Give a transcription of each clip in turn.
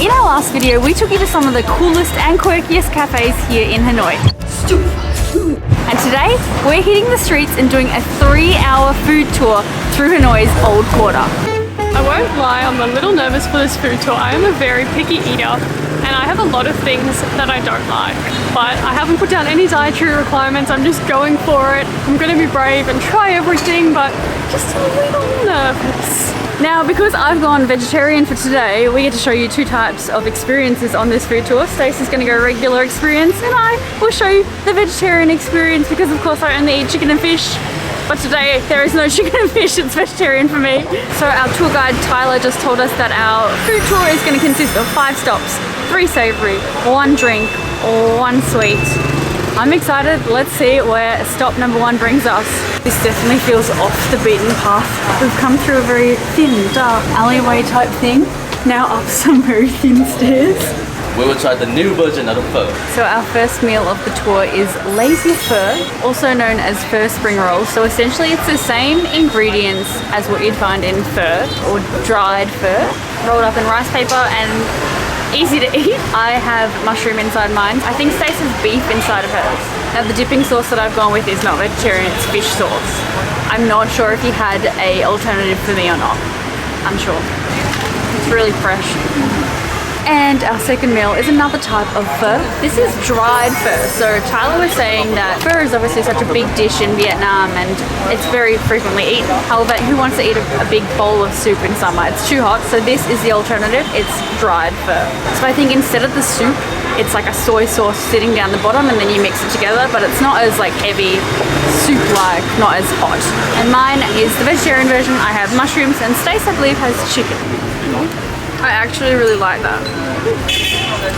in our last video, we took you to some of the coolest and quirkiest cafes here in Hanoi. And today, we're hitting the streets and doing a 3-hour food tour through Hanoi's Old Quarter. I won't lie, I'm a little nervous for this food tour. I am a very picky eater and I have a lot of things that I don't like. But I haven't put down any dietary requirements, I'm just going for it. I'm gonna be brave and try everything, but just a little nervous. Now, because I've gone vegetarian for today, we get to show you 2 types of experiences on this food tour. Stacey's gonna go regular experience and I will show you the vegetarian experience because of course I only eat chicken and fish. But today there is no chicken and fish, it's vegetarian for me. So our tour guide Tyler just told us that our food tour is gonna consist of 5 stops, 3 savory, 1 drink, 1 sweet. I'm excited, let's see where stop number 1 brings us. This definitely feels off the beaten path. We've come through a very thin, dark alleyway type thing. Now up some very thin stairs. We will try the new version of the pho. So our first meal of the tour is lazy pho, also known as Phở Spring Rolls. So essentially it's the same ingredients as what you'd find in pho or dried pho, rolled up in rice paper and easy to eat. I have mushroom inside mine. I think Stace has beef inside of hers. Now the dipping sauce that I've gone with is not vegetarian, it's fish sauce. I'm not sure if he had an alternative for me or not. I'm sure. It's really fresh. And our second meal is another type of pho. This is dried pho. So Tyler was saying that pho is obviously such a big dish in Vietnam and it's very frequently eaten. However, who wants to eat a big bowl of soup in summer? It's too hot, so this is the alternative. It's dried pho. So I think instead of the soup, it's like a soy sauce sitting down the bottom and then you mix it together, but it's not as like heavy, soup-like, not as hot. And mine is the vegetarian version. I have mushrooms and Stace, I believe, has chicken. I actually really like that.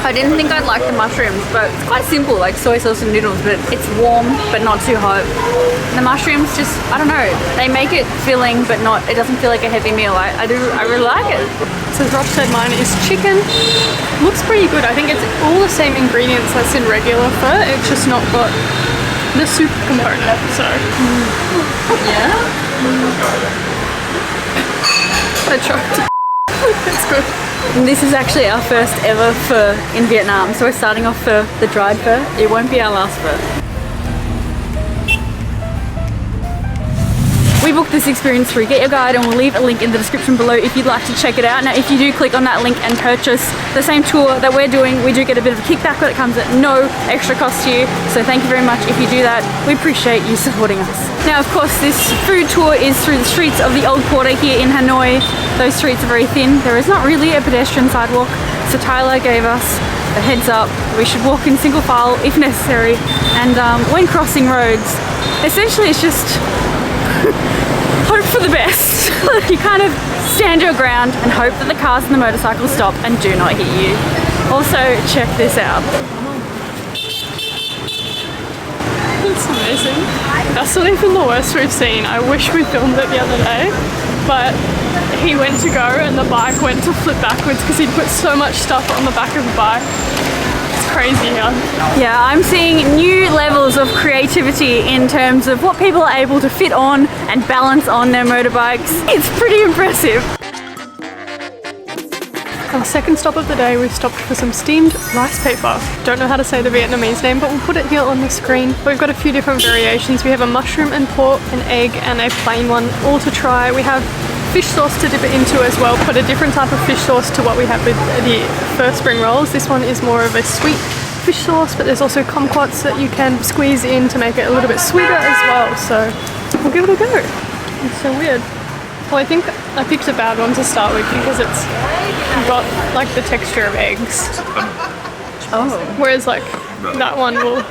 I didn't think I'd like the mushrooms, but it's quite simple, like soy sauce and noodles, but it's warm, but not too hot. The mushrooms just, I don't know, they make it filling, but not, it doesn't feel like a heavy meal. I really like it. So as Rob said, mine is chicken. Looks pretty good. I think it's all the same ingredients that's in regular pho, it's just not got the soup component, so. Yeah? I choked. It's good. And this is actually our first ever pho in Vietnam. So we're starting off for the dried pho. It won't be our last pho. We booked this experience through Get Your Guide and we'll leave a link in the description below if you'd like to check it out. Now if you do click on that link and purchase the same tour that we're doing, we do get a bit of a kickback that comes at no extra cost to you. So thank you very much if you do that. We appreciate you supporting us. Now of course this food tour is through the streets of the Old Quarter here in Hanoi. Those streets are very thin. There is not really a pedestrian sidewalk. So Tyler gave us a heads up. We should walk in single file if necessary. And when crossing roads, essentially it's just hope for the best. You kind of stand your ground and hope that the cars and the motorcycles stop and do not hit you. Also, check this out. It's amazing. That's not even the worst we've seen. I wish we filmed it the other day, but he went to go and the bike went to flip backwards because he'd put so much stuff on the back of the bike. Crazy here. Yeah, I'm seeing new levels of creativity in terms of what people are able to fit on and balance on their motorbikes. It's pretty impressive. Our second stop of the day, we've stopped for some steamed rice paper. Don't know how to say the Vietnamese name, but we'll put it here on the screen. We've got a few different variations. We have a mushroom and pork, an egg, and a plain one, all to try. We have fish sauce to dip it into as well, but a different type of fish sauce to what we have with the Phở Spring Rolls. This one is more of a sweet fish sauce, but there's also kumquats that you can squeeze in to make it a little bit sweeter as well, so we'll give it a go. It's so weird. Well, I think I picked a bad one to start with because it's got like the texture of eggs. Oh. Whereas like that one will,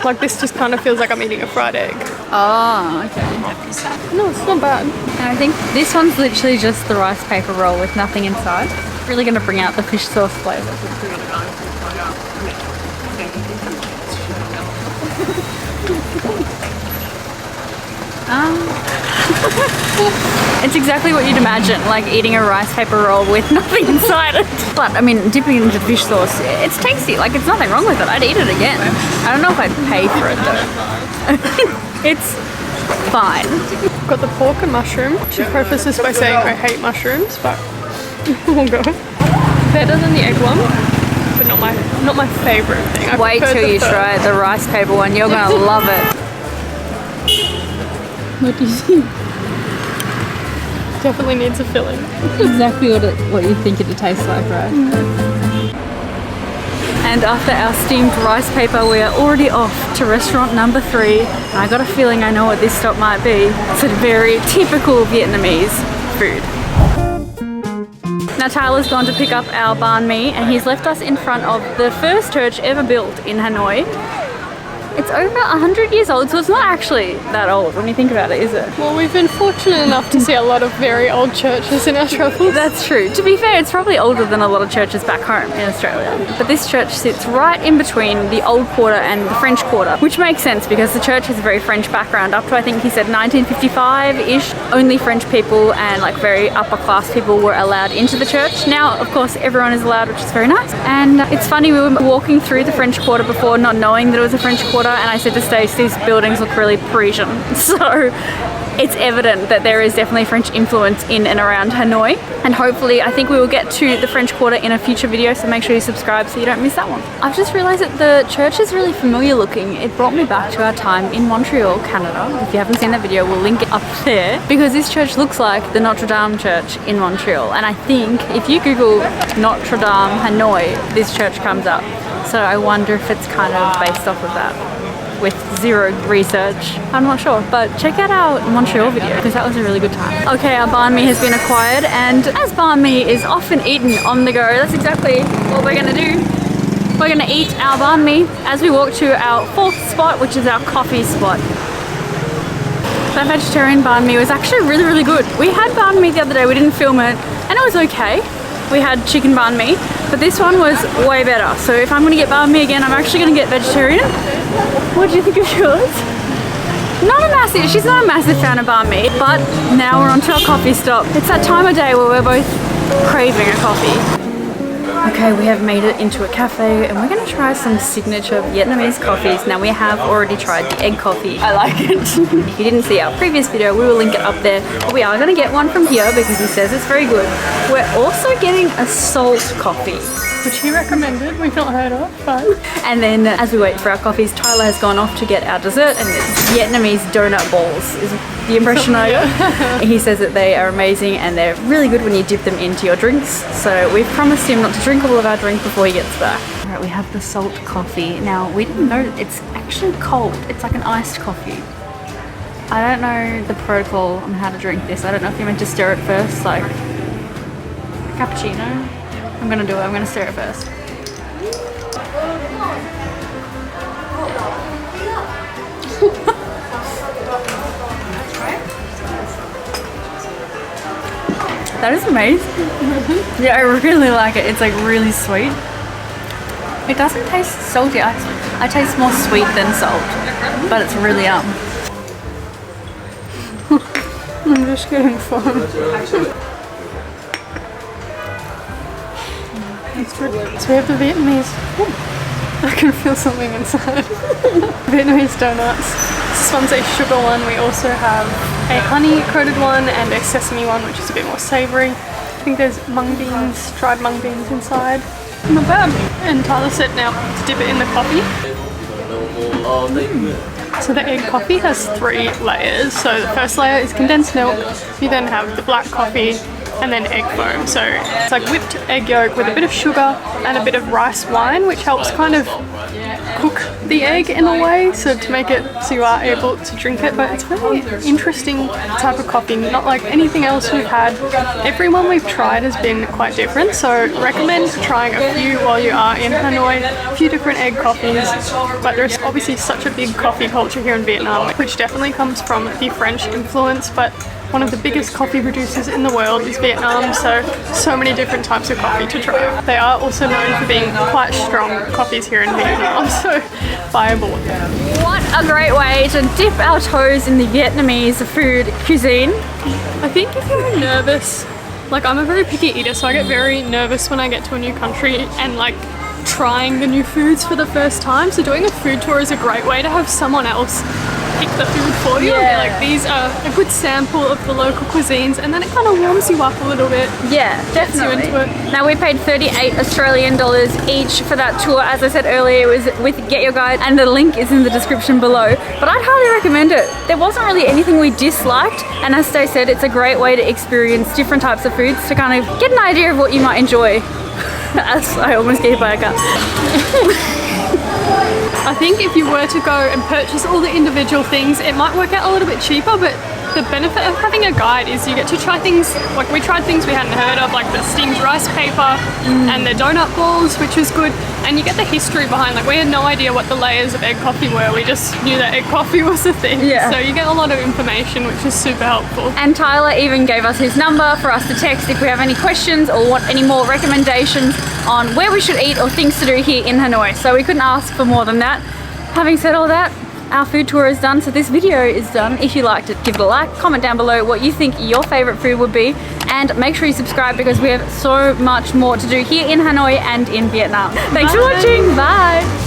like this just kind of feels like I'm eating a fried egg. Oh, okay. No, it's not bad. And I think this one's literally just the rice paper roll with nothing inside. Really going to bring out the fish sauce flavour. It's exactly what you'd imagine, like eating a rice paper roll with nothing inside it. But I mean, dipping it into fish sauce, it's tasty. Like, it's nothing wrong with it. I'd eat it again. I don't know if I'd pay for it though. It's fine. Got the pork and mushroom. Should preface this by saying I hate mushrooms, but we'll go. Better than the egg one, but not my favorite thing. I Wait prefer till the you pho. try the rice paper one. You're gonna love it. What do you think? Definitely needs a filling. Exactly what you think it'd taste like, right? And after our steamed rice paper, we are already off to restaurant number 3. And I got a feeling I know what this stop might be. It's a very typical Vietnamese food. Now Tyler's gone to pick up our Bahn Mi, and he's left us in front of the first church ever built in Hanoi. It's over 100 years old, so it's not actually that old when you think about it, is it? Well, we've been fortunate enough to see a lot of very old churches in our travels. That's true. To be fair, it's probably older than a lot of churches back home in Australia. But this church sits right in between the Old Quarter and the French Quarter, which makes sense because the church has a very French background. Up to, I think he said 1955-ish, only French people and like very upper class people were allowed into the church. Now, of course, everyone is allowed, which is very nice. And it's funny, we were walking through the French Quarter before, not knowing that it was a French Quarter, and I said to Stace, these buildings look really Parisian. So it's evident that there is definitely French influence in and around Hanoi. And hopefully, I think we will get to the French Quarter in a future video, so make sure you subscribe so you don't miss that one. I've just realized that the church is really familiar looking. It brought me back to our time in Montreal, Canada. If you haven't seen that video, we'll link it up there, because this church looks like the Notre Dame church in Montreal. And I think if you Google Notre Dame Hanoi, this church comes up. So I wonder if it's kind of based off of that. With zero research, I'm not sure, but check out our Montreal video because that was a really good time. Okay, our Bahn Mi has been acquired, and as Bahn Mi is often eaten on the go, that's exactly what we're gonna do. We're gonna eat our Bahn Mi as we walk to our 4th spot, which is our coffee spot. That vegetarian Bahn Mi was actually really, really good. We had Bahn Mi the other day, we didn't film it, and it was okay. We had chicken Bahn Mi, but this one was way better. So if I'm gonna get Bahn Mi again, I'm actually gonna get vegetarian. What do you think of yours? She's not a massive fan of Bahn Mi, but now we're on to our coffee stop. It's that time of day where we're both craving a coffee. Okay, we have made it into a cafe and we're gonna try some signature Vietnamese coffees. Now we have already tried the egg coffee. I like it. If you didn't see our previous video, we will link it up there. But we are gonna get one from here because he says it's very good. We're also getting a salt coffee, which he recommended, we've not heard of, but... And then as we wait for our coffees, Tyler has gone off to get our dessert, and it's Vietnamese donut balls is the impression I got. He says that they are amazing and they're really good when you dip them into your drinks. So we've promised him not to drink all of our drink before he gets back. All right, we have the salt coffee. Now, we didn't know it's actually cold. It's like an iced coffee. I don't know the protocol on how to drink this. I don't know if you're meant to stir it first, like a cappuccino. I'm gonna do it. I'm gonna stir it first. That is amazing. Yeah, I really like it. It's like really sweet. It doesn't taste salty. I taste more sweet than salt, but it's really yum. I'm just getting foam. So we have the Vietnamese. I can feel something inside. Vietnamese donuts. This one's a sugar one. We also have a honey coated one and a sesame one, which is a bit more savoury. I think there's mung beans, dried mung beans inside. Not bad. And Tyler said now to dip it in the coffee. So the egg coffee has 3 layers. So the first layer is condensed milk. You then have the black coffee, and then egg foam. So it's like whipped egg yolk with a bit of sugar and a bit of rice wine, which helps kind of cook the egg in a way, so to make it so you are able to drink it. But it's a really interesting type of coffee, not like anything else we've had. Everyone we've tried has been quite different, so recommend trying a few while you are in Hanoi. A few different egg coffees, but there's obviously such a big coffee culture here in Vietnam, which definitely comes from the French influence, but one of the biggest coffee producers in the world is Vietnam, so many different types of coffee to try. They are also known for being quite strong coffees here in Vietnam, so buy aboard. What a great way to dip our toes in the Vietnamese food cuisine. I think if you're nervous, like I'm a very picky eater, so I get very nervous when I get to a new country and like trying the new foods for the first time. So doing a food tour is a great way to have someone else pick the food for you. Yeah. They're like, these are a good sample of the local cuisines, and then it kind of warms you up a little bit. Yeah, Gets you definitely. into it. Now we paid 38 Australian dollars each for that tour. As I said earlier, it was with Get Your Guide, and the link is in the description below. But I'd highly recommend it. There wasn't really anything we disliked, and as Stay said, it's a great way to experience different types of foods to kind of get an idea of what you might enjoy. As I almost gave by a cut. I think if you were to go and purchase all the individual things, it might work out a little bit cheaper, but the benefit of having a guide is you get to try things, like we tried things we hadn't heard of, like the steamed rice paper and the donut balls, which was good, and you get the history behind, like we had no idea what the layers of egg coffee were, we just knew that egg coffee was a thing. Yeah. So you get a lot of information, which is super helpful. And Tyler even gave us his number for us to text if we have any questions or want any more recommendations on where we should eat or things to do here in Hanoi. So we couldn't ask for more than that. Having said all that, our food tour is done, so this video is done. If you liked it, give it a like, comment down below what you think your favorite food would be, and make sure you subscribe because we have so much more to do here in Hanoi and in Vietnam. Thanks for watching, bye!